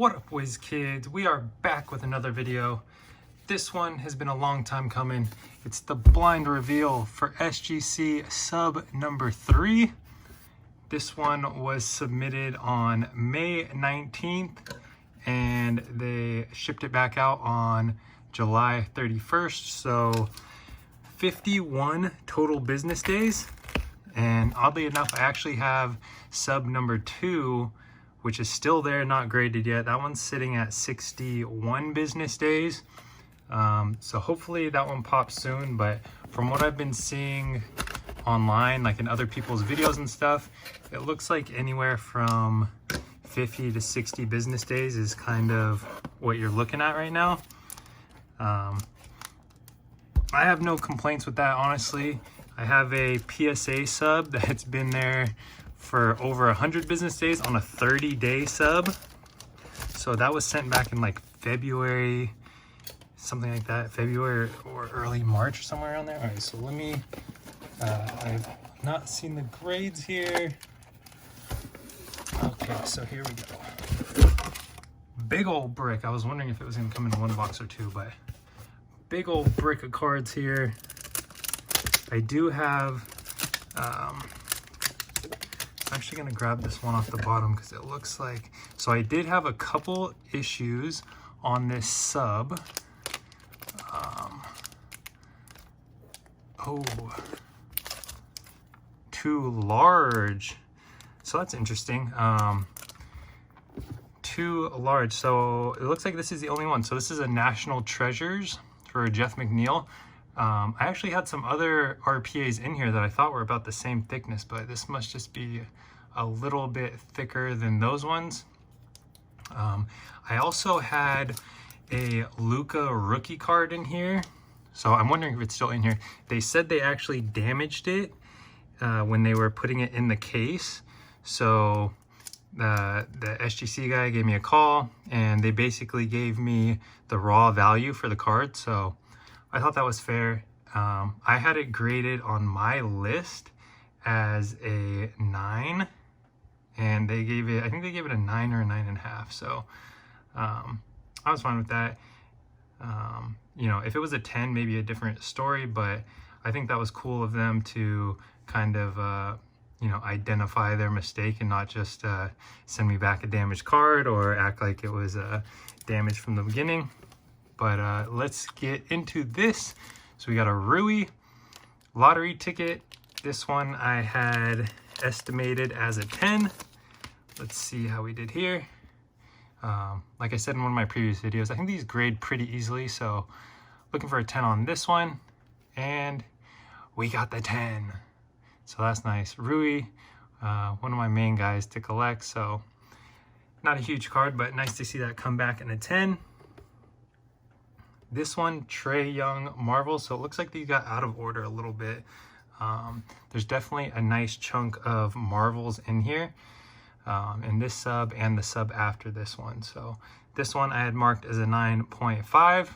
What up, Wiz Kids? We are back with another video. This one has been a long time coming. It's the blind reveal for SGC sub number 3. This one was submitted on May 19th and they shipped it back out on July 31st. So 51 total business days. And oddly enough, I actually have sub number 2, which is still there, not graded yet. That one's sitting at 61 business days. So hopefully that one pops soon. But from what I've been seeing online, like in other people's videos and stuff, it looks like anywhere from 50 to 60 business days is kind of what you're looking at right now. I have no complaints with that, honestly. I have a PSA sub that's been there for over 100 business days on a 30-day sub. So that was sent back in like February, something like that, February or early March or somewhere around there. All right, so let me, I've not seen the grades here. Okay, so here we go. Big old brick. I was wondering if it was gonna come in one box or two, but big old brick of cards here. I do have, I'm actually gonna grab this one off the bottom because it looks like, so I did have a couple issues on this sub. Oh, too large. So that's interesting. Too large. So it looks like this is the only one. So this is a National Treasures for Jeff McNeil. I actually had some other RPAs in here that I thought were about the same thickness, but this must just be a little bit thicker than those ones. I also had a Luka rookie card in here, so I'm wondering if it's still in here. They said they actually damaged it when they were putting it in the case. So the SGC guy gave me a call and they basically gave me the raw value for the card. So I thought that was fair. I had it graded on my list as a 9, and they gave it, I think they gave it a 9 or a 9.5. So I was fine with that. You know, if it was a 10, maybe a different story, but I think that was cool of them to kind of, you know, identify their mistake and not just send me back a damaged card or act like it was damaged from the beginning. But let's get into this. So we got a Rui lottery ticket. This one I had estimated as a 10. Let's see how we did here. Like I said in one of my previous videos, I think these grade pretty easily. So looking for a 10 on this one. And we got the 10. So that's nice. Rui, one of my main guys to collect. So not a huge card, but nice to see that come back in a 10. This one, Trae Young Marvel. So it looks like these got out of order a little bit. There's definitely a nice chunk of Marvels in here. In this sub and the sub after this one. So this one I had marked as a 9.5.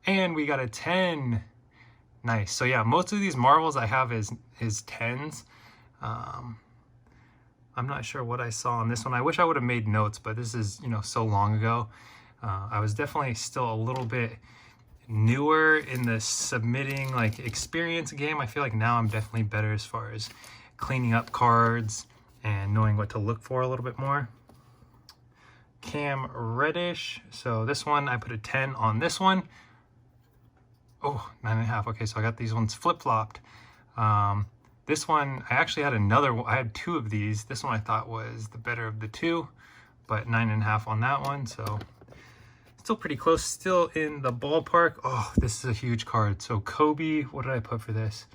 And we got a 10. Nice. So yeah, most of these Marvels I have is 10s. I'm not sure what I saw on this one. I wish I would have made notes, but this is, you know, so long ago. I was definitely still a little bit newer in the submitting like experience game. I feel like now I'm definitely better as far as cleaning up cards and knowing what to look for a little bit more. Cam Reddish. So this one, I put a 10 on this one. Oh, 9.5. Okay, so I got these ones flip-flopped. This one, I actually had I had 2 of these. This one I thought was the better of the 2, but 9.5 on that one. So still pretty close, still in the ballpark. Oh, this is a huge card. So Kobe, what did I put for this?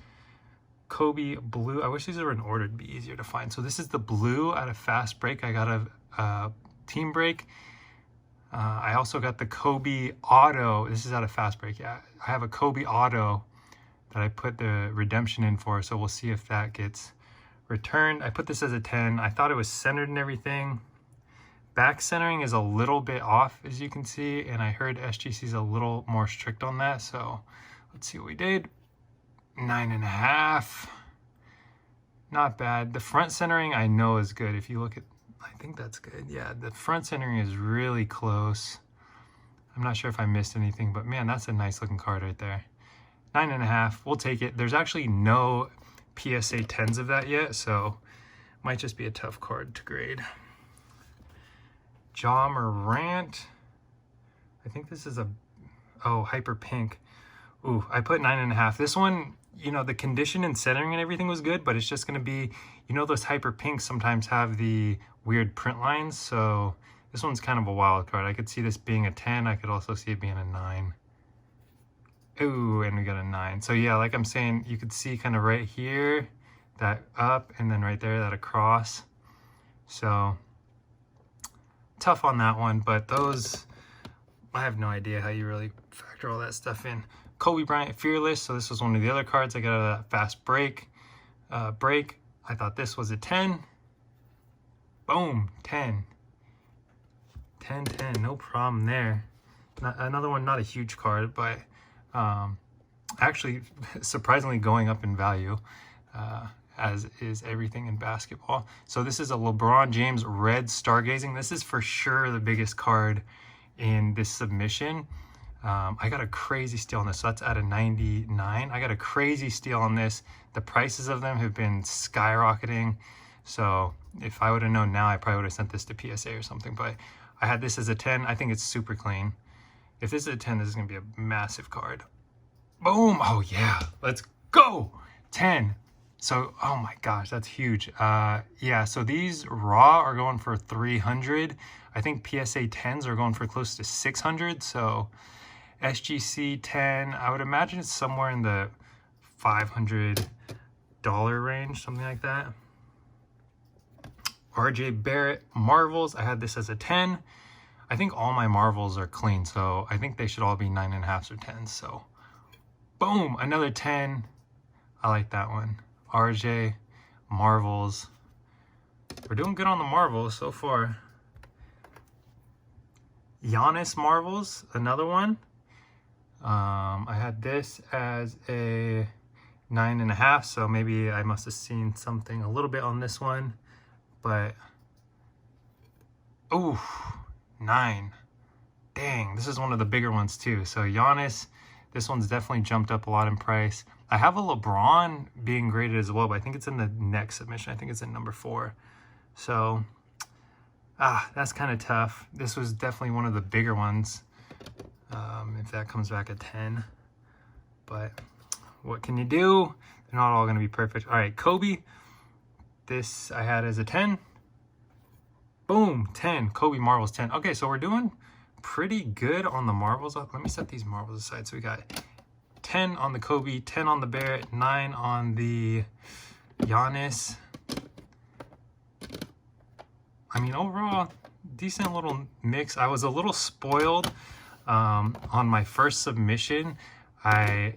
Kobe blue. I wish these were in order to be easier to find. So this is the blue out of fast break. I got a team break. I also got the Kobe auto. This is out of fast break. Yeah, I have a Kobe auto that I put the redemption in for. So we'll see if that gets returned. I put this as a 10. I thought it was centered and everything. Back centering is a little bit off, as you can see, and I heard SGC is a little more strict on that. So let's see what we did. 9.5. Not bad. The front centering I know is good. If you look at I think that's good. Yeah, the front centering is really close. I'm not sure if I missed anything, but man, that's a nice looking card right there. 9.5, we'll take it. There's actually no PSA 10s of that yet, so might just be a tough card to grade. Ja Morant. I think this is a, oh, hyper pink. Ooh, I put 9.5. This one, you know, the condition and centering and everything was good, but it's just going to be, you know, those hyper pinks sometimes have the weird print lines, so this one's kind of a wild card. I could see this being a 10. I could also see it being a 9. Ooh, and we got a 9. So yeah, like I'm saying, you could see kind of right here, that up, and then right there, that across. So tough on that one, but those, I have no idea how you really factor all that stuff in. Kobe Bryant Fearless. So this was one of the other cards I got out of that fast break. I thought this was a 10. Boom, 10. 10, 10, no problem there. Another one, not a huge card, but actually surprisingly going up in value, as is everything in basketball. So this is a LeBron James red stargazing. This is for sure the biggest card in this submission. I got a crazy steal on this, so that's at a 99. I got a crazy steal on this. The prices of them have been skyrocketing, so if I would have known now, I probably would have sent this to PSA or something, but I had this as a 10. I think it's super clean. If this is a 10, this is going to be a massive card. Boom! Oh yeah, let's go! 10. So, oh my gosh, that's huge. Yeah, so these raw are going for 300. I think PSA 10s are going for close to 600, so SGC 10, I would imagine it's somewhere in the $500 range, something like that. RJ Barrett Marvels, I had this as a 10. I think all my Marvels are clean, so I think they should all be 9.5s or 10s. So, boom, another 10. I like that one. RJ Marvels. We're doing good on the Marvels so far. Giannis Marvels, another one. I had this as a 9.5, so maybe I must have seen something a little bit on this one, but ooh, 9. Dang, this is one of the bigger ones too. So Giannis, this one's definitely jumped up a lot in price. I have a LeBron being graded as well, but I think it's in the next submission. I think it's in number 4. So that's kind of tough. This was definitely one of the bigger ones. If that comes back at 10, but what can you do? They're not all going to be perfect. All right, Kobe, this I had as a 10. Boom, 10. Kobe Marvels 10. Okay, so we're doing pretty good on the Marvels. Let me set these Marvels aside. So we got 10 on the Kobe, 10 on the Barrett, 9 on the Giannis. I mean, overall, decent little mix. I was a little spoiled. On my first submission, I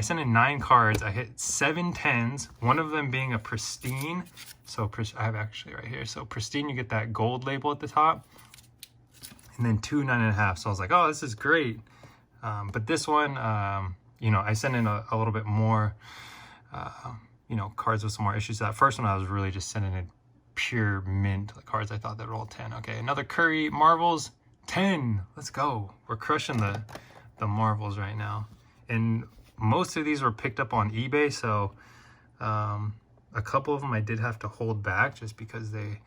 sent in 9 cards. I hit 7 10s, one of them being a pristine. So I have actually right here. So pristine, you get that gold label at the top, and then 2 9.5. So I was like, oh, this is great. But this one, you know, I sent in a little bit more, you know, cards with some more issues. That first one, I was really just sending in pure mint cards. I thought they were all 10. Okay, another Curry Marvels. 10. Let's go. We're crushing the Marvels right now. And most of these were picked up on eBay, so a couple of them I did have to hold back just because they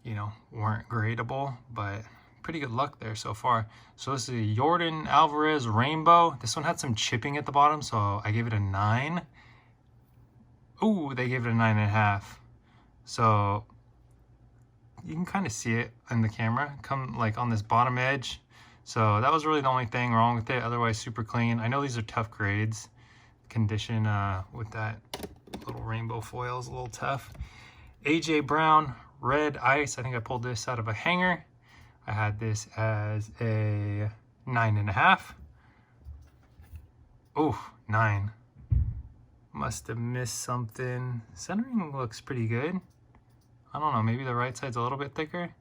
you know, weren't gradable, but pretty good luck there so far. So this is a Jordan Alvarez Rainbow. This one had some chipping at the bottom, so I gave it a 9. Ooh, they gave it a 9.5. So you can kind of see it in the camera, come like on this bottom edge. So that was really the only thing wrong with it. Otherwise, super clean. I know these are tough grades. Condition with that little rainbow foil is a little tough. AJ Brown, Red Ice. I think I pulled this out of a hanger. I had this as a 9.5. Oh, 9. Must have missed something. Centering looks pretty good. I don't know, maybe the right side's a little bit thicker.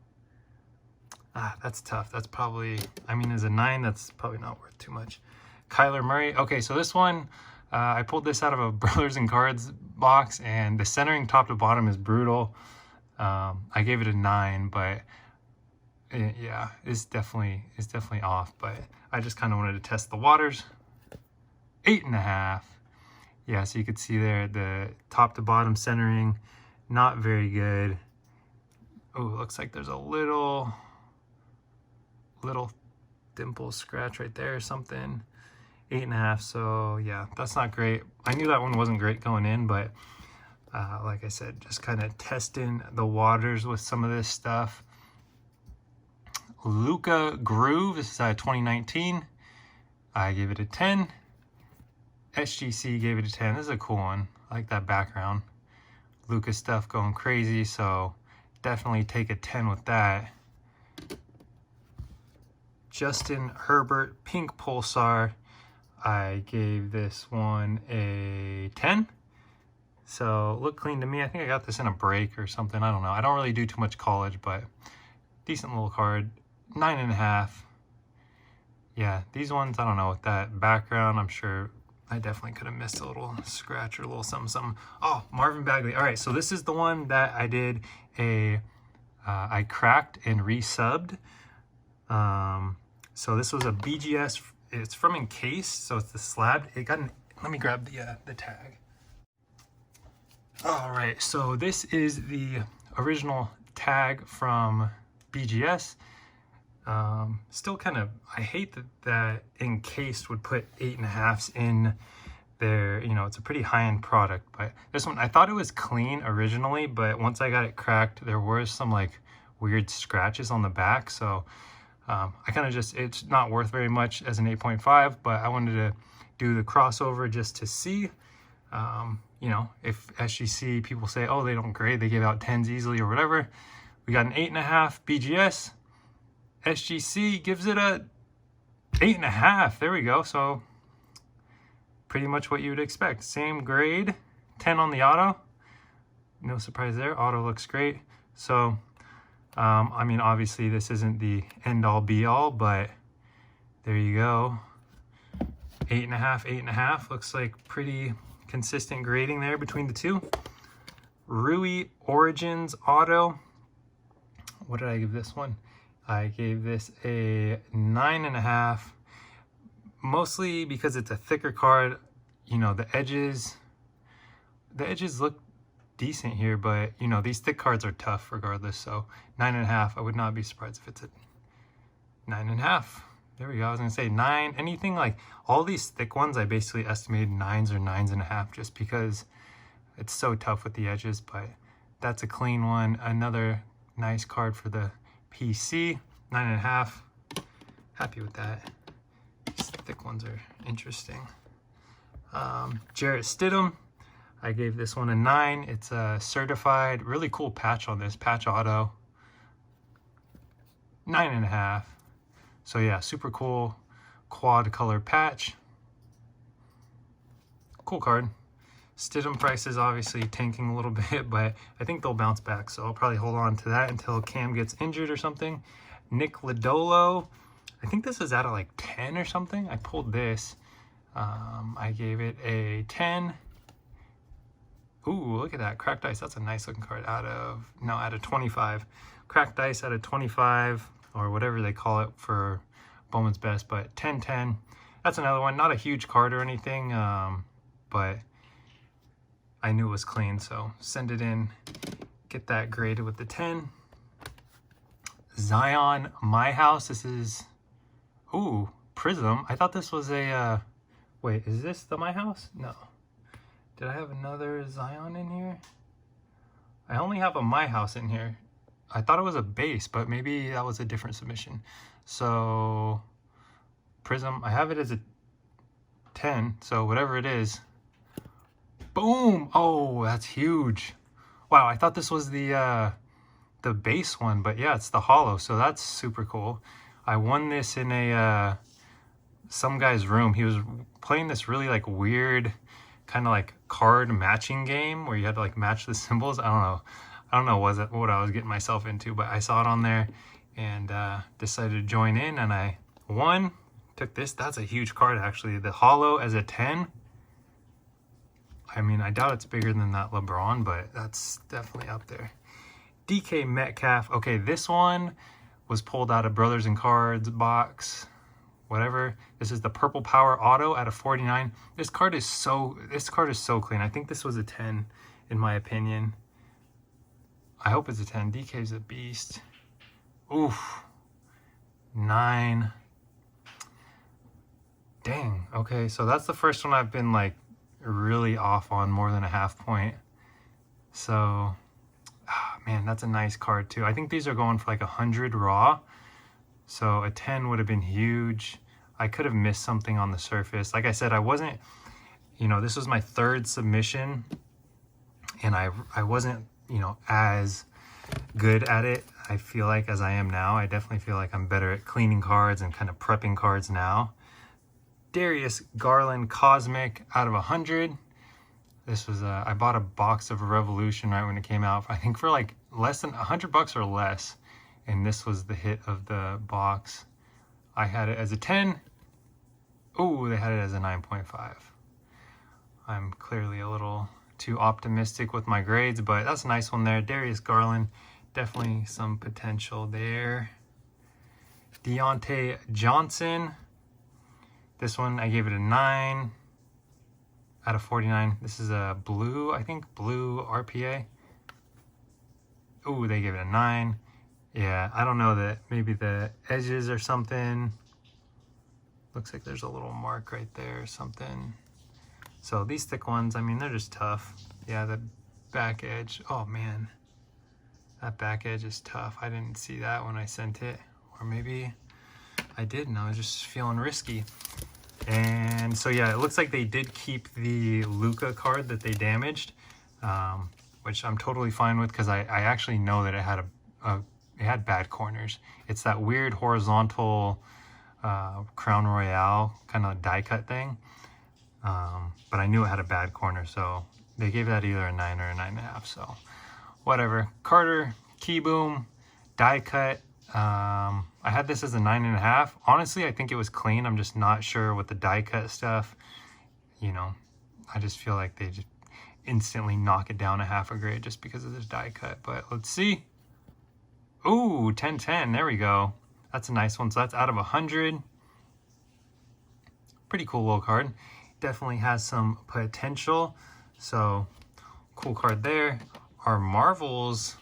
That's tough. That's probably, I mean, as a 9, that's probably not worth too much. Kyler Murray. Okay, so this one, I pulled this out of a Brothers and Cards box, and the centering top to bottom is brutal. I gave it a 9, but yeah, it's definitely off. But I just kind of wanted to test the waters. 8.5. Yeah, so you could see there the top to bottom centering, not very good. Oh, looks like there's a little dimple scratch right there or something. 8.5. So yeah, that's not great. I knew that one wasn't great going in, but like I said, just kind of testing the waters with some of this stuff. Luka Groove, this is 2019. I gave it a 10. SGC gave it a 10. This is a cool one. I like that background. Luka stuff going crazy, so definitely take a 10 with that. Justin Herbert Pink Pulsar. I gave this one a 10. So look clean to me. I think I got this in a break or something. I don't know. I don't really do too much college, but decent little card. 9.5. Yeah, these ones, I don't know, with that background, I'm sure I definitely could have missed a little scratch or a little something. Oh, Marvin Bagley. All right, so this is the one that I did I cracked and resubbed. So this was a BGS. It's from Encased, so it's the slab. It got an, let me grab the tag. All right, so this is the original tag from BGS. Still kind of, I hate that Encased would put 8.5s in there. You know, it's a pretty high-end product, but this one, I thought it was clean originally, but once I got it cracked, there were some like weird scratches on the back. So I kind of just, it's not worth very much as an 8.5, but I wanted to do the crossover just to see, you know, if SGC people say, oh, they don't grade, they give out 10s easily or whatever. We got an 8.5 BGS. SGC gives it a 8.5. There we go. So pretty much what you would expect. Same grade, 10 on the auto. No surprise there. Auto looks great. So, I mean, obviously this isn't the end all be all, but there you go. 8.5, 8.5. Looks like pretty consistent grading there between the two. Rui Origins Auto. What did I give this one? I gave this a 9.5, mostly because it's a thicker card. You know, the edges look decent here, but you know, these thick cards are tough regardless. So 9.5, I would not be surprised if it's a 9.5. There we go. I was gonna say 9, anything like all these thick ones, I basically estimated 9s or 9.5 just because it's so tough with the edges, but that's a clean one. Another nice card for the PC. 9.5. Happy with that. These thick ones are interesting. Jarrett Stidham. I gave this one a 9. It's a certified, really cool patch on this, patch auto. 9.5. So yeah, super cool quad color patch. Cool card. Stidham price is obviously tanking a little bit, but I think they'll bounce back. So I'll probably hold on to that until Cam gets injured or something. Nick Lodolo. I think this is at a like 10 or something. I pulled this. I gave it a 10. Ooh, look at that. Cracked Ice. That's a nice looking card out of 25. Cracked Ice out of 25 or whatever they call it for Bowman's Best, but 10-10. That's another one. Not a huge card or anything, but I knew it was clean, so send it in, get that graded with the 10. Zion My House. This is, ooh, Prism. I thought this was a, wait, is this the My House? No. Did I have another Zion in here? I only have a My House in here. I thought it was a base, but maybe that was a different submission. So, Prism, I have it as a 10, so whatever it is. Boom! Oh, that's huge. Wow, I thought this was the base one, but yeah, it's the Holo, so that's super cool. I won this in a some guy's room. He was playing this really like weird kind of like card matching game where you had to like match the symbols. I don't know what I was getting myself into, but I saw it on there and decided to join in, and I won. Took this. That's a huge card actually. The Holo as a 10. I mean, I doubt it's bigger than that LeBron, but that's definitely up there. DK Metcalf. Okay, this one was pulled out of Brothers and Cards box, whatever. This is the Purple Power Auto out of 49. This card is so clean. I think this was a 10 in my opinion. I hope it's a 10. DK's a beast. Oof. 9. Dang. Okay, so that's the first one I've been like really off on, more than a half point. So, man, that's a nice card too. I think these are going for like 100 raw. So a 10 would have been huge. I could have missed something on the surface. Like I said, I wasn't, you know, this was my third submission and I wasn't, you know, as good at it, I feel like, as I am now. I definitely feel like I'm better at cleaning cards and kind of prepping cards now. Darius Garland Cosmic out of 100. This was I bought a box of Revolution right when it came out, I think for like less than $100 or less, and this was the hit of the box. I had it as a 10. Oh, they had it as a 9.5. I'm clearly a little too optimistic with my grades, but that's a nice one there. Darius Garland, definitely some potential there. Deontay Johnson. This one, I gave it a 9 out of 49. This is a blue, I think, blue RPA. Ooh, they gave it a 9. Yeah, I don't know, that maybe the edges or something. Looks like there's a little mark right there or something. So these thick ones, I mean, they're just tough. Yeah, the back edge, oh man. That back edge is tough. I didn't see that when I sent it. Or maybe I did and I was just feeling risky. And so yeah, it looks like they did keep the Luka card that they damaged, which I'm totally fine with because I actually know that it had it had bad corners. It's that weird horizontal Crown Royale kind of die cut thing, but I knew it had a bad corner, so they gave that either a 9 or a 9.5. So whatever. Carter Keyboom die cut. I had this as a 9.5. Honestly, I think it was clean. I'm just not sure with the die cut stuff. You know, I just feel like they just instantly knock it down a half a grade just because of this die cut. But let's see. Ooh, 10-10. There we go. That's a nice one. So that's out of 100. Pretty cool little card. Definitely has some potential. So cool card there. Our Marvels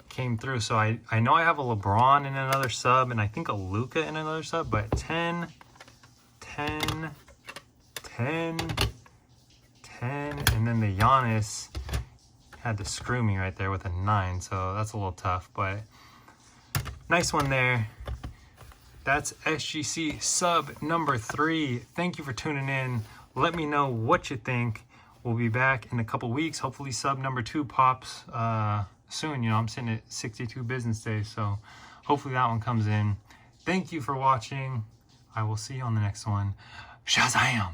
came through. So I know I have a LeBron in another sub and I think a Luka in another sub, but 10, 10, 10, 10, and then the Giannis had to screw me right there with a 9, so that's a little tough, but nice one there. That's SGC sub number 3. Thank you for tuning in. Let me know what you think. We'll be back in a couple weeks. Hopefully sub number 2 pops soon. You know, I'm sitting at 62 business days, so hopefully that one comes in. Thank you for watching. I will see you on the next one. Shazam!